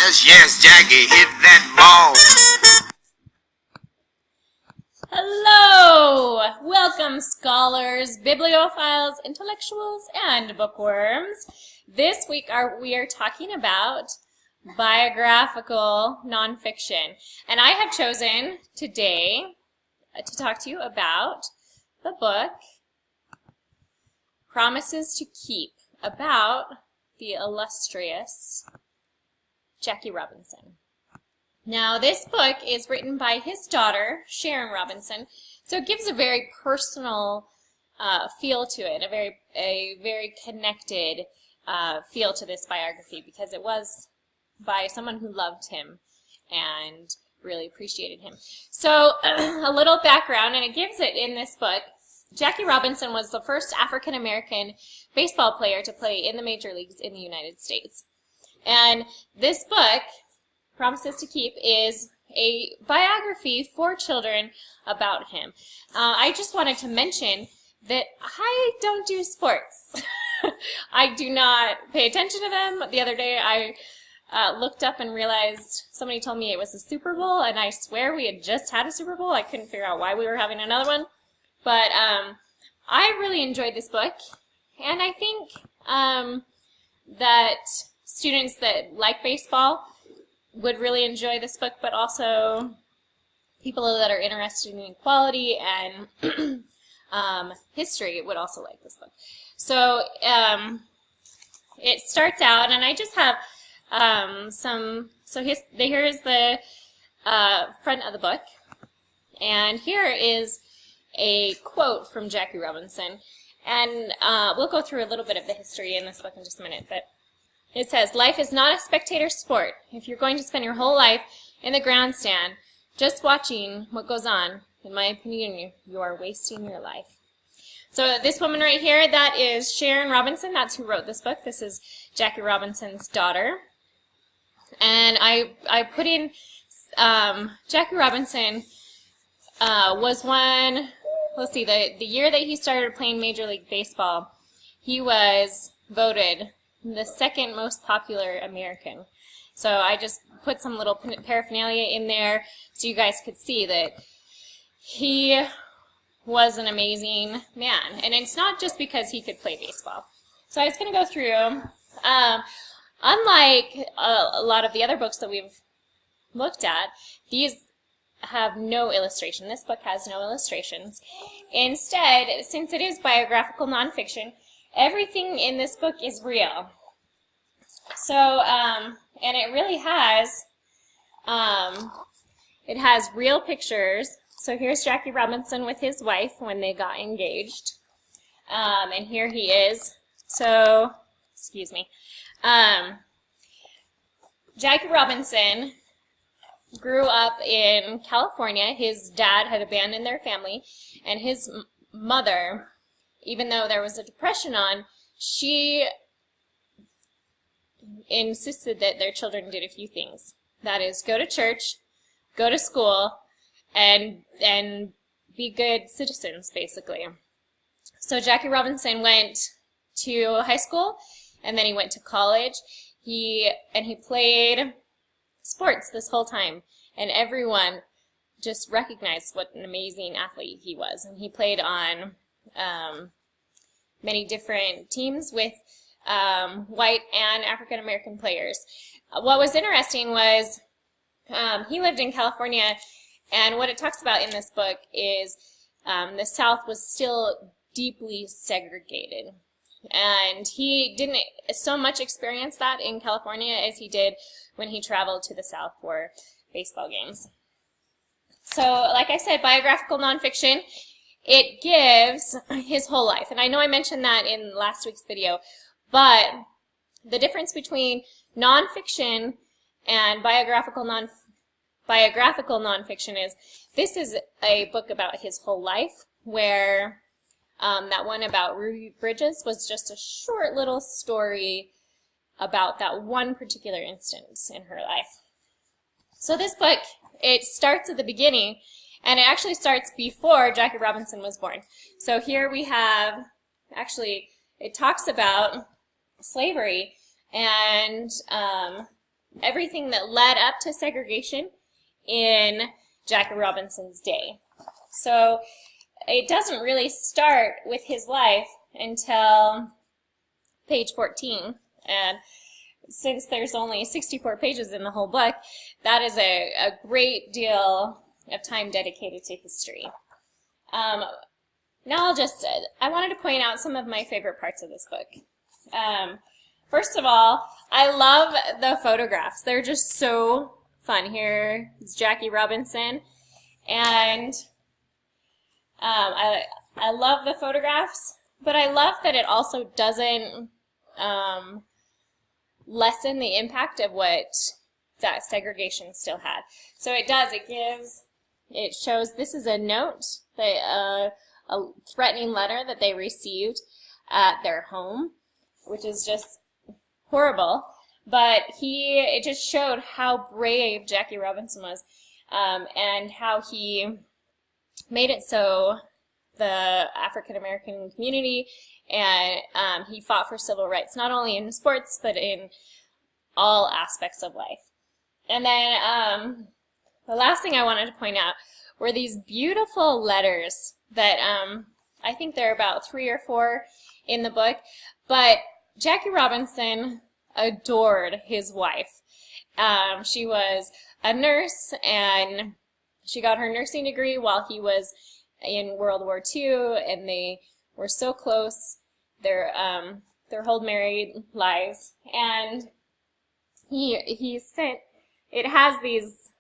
Yes, yes, Jackie, hit that ball. Hello! Welcome, scholars, bibliophiles, intellectuals, and bookworms. This week we are talking about biographical nonfiction. And I have chosen today to talk to you about the book Promises to Keep, about the illustrious Jackie Robinson. Now, this book is written by his daughter, Sharon Robinson, so it gives a very personal feel to it, a very connected feel to this biography, because it was by someone who loved him and really appreciated him. So, a little background, and it gives it in this book. Jackie Robinson was the first African-American baseball player to play in the major leagues in the United States. And this book, Promises to Keep, is a biography for children about him. I just wanted to mention that I don't do sports. I do not pay attention to them. The other day I looked up and realized somebody told me it was the Super Bowl, and I swear we had just had a Super Bowl. I couldn't figure out why we were having another one. But I really enjoyed this book, and I think that students that like baseball would really enjoy this book, but also people that are interested in equality and history would also like this book. So it starts out, and I just have here is the front of the book, and here is a quote from Jackie Robinson, and we'll go through a little bit of the history in this book in just a minute, but it says, "Life is not a spectator sport. If you're going to spend your whole life in the grandstand just watching what goes on, in my opinion, you are wasting your life." So this woman right here, that is Sharon Robinson. That's who wrote this book. This is Jackie Robinson's daughter. And I put in Jackie Robinson was one, let's see, the year that he started playing Major League Baseball, he was voted the second most popular American. So I just put some little paraphernalia in there so you guys could see that he was an amazing man. And it's not just because he could play baseball. So I was going to go through, unlike a lot of the other books that we've looked at, these have no illustration. This book has no illustrations. Instead, since it is biographical nonfiction, everything in this book is real. So, and it really has, it has real pictures. So here's Jackie Robinson with his wife when they got engaged. And here he is. So, excuse me. Jackie Robinson grew up in California. His dad had abandoned their family, and his mother, even though there was a depression on, she insisted that their children did a few things. That is, go to church, go to school, and be good citizens, basically. So Jackie Robinson went to high school, and then he went to college. He played sports this whole time, and everyone just recognized what an amazing athlete he was. And he played on many different teams with white and African-American players. What was interesting was he lived in California, and what it talks about in this book is the South was still deeply segregated. And he didn't so much experience that in California as he did when he traveled to the South for baseball games. So, like I said, biographical nonfiction, it gives his whole life. And I know I mentioned that in last week's video, but the difference between nonfiction and biographical nonfiction is this is a book about his whole life, where that one about Ruby Bridges was just a short little story about that one particular instance in her life. So this book, it starts at the beginning, and it actually starts before Jackie Robinson was born. So here we have, actually, it talks about slavery and everything that led up to segregation in Jackie Robinson's day. So it doesn't really start with his life until page 14. And since there's only 64 pages in the whole book, that is a great deal of time dedicated to history. Now I wanted to point out some of my favorite parts of this book. First of all, I love the photographs. They're just so fun. Here is Jackie Robinson, and I love the photographs, but I love that it also doesn't lessen the impact of what that segregation still had. So it does. It shows this is a note, a threatening letter that they received at their home, which is just horrible. But it just showed how brave Jackie Robinson was, and how he made it so the African American community, and he fought for civil rights, not only in sports, but in all aspects of life. And then the last thing I wanted to point out were these beautiful letters that I think there are about 3 or 4 in the book, but Jackie Robinson adored his wife. She was a nurse, and she got her nursing degree while he was in World War II, and they were so close, their whole married lives. And he sent, it has these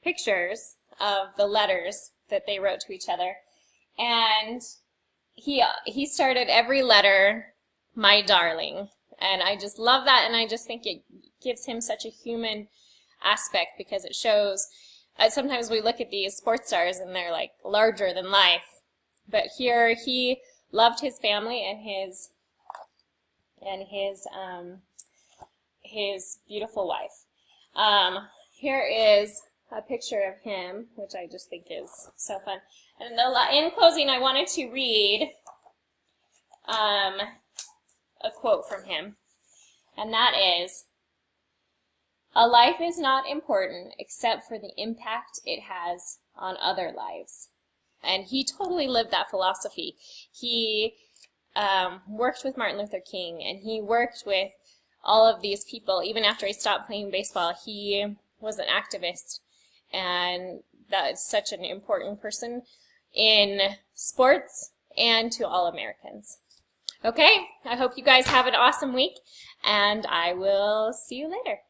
pictures of the letters that they wrote to each other, and he started every letter, "My darling," and I just love that, and I just think it gives him such a human aspect, because it shows, sometimes we look at these sports stars and they're like larger than life, but here he loved his family and his beautiful wife. Here is a picture of him, which I just think is so fun. And in closing, I wanted to read a quote from him, and that is, "A life is not important except for the impact it has on other lives." And he totally lived that philosophy. He worked with Martin Luther King, and he worked with all of these people. Even after he stopped playing baseball, he was an activist, and that is such an important person in sports and to all Americans. Okay, I hope you guys have an awesome week, and I will see you later.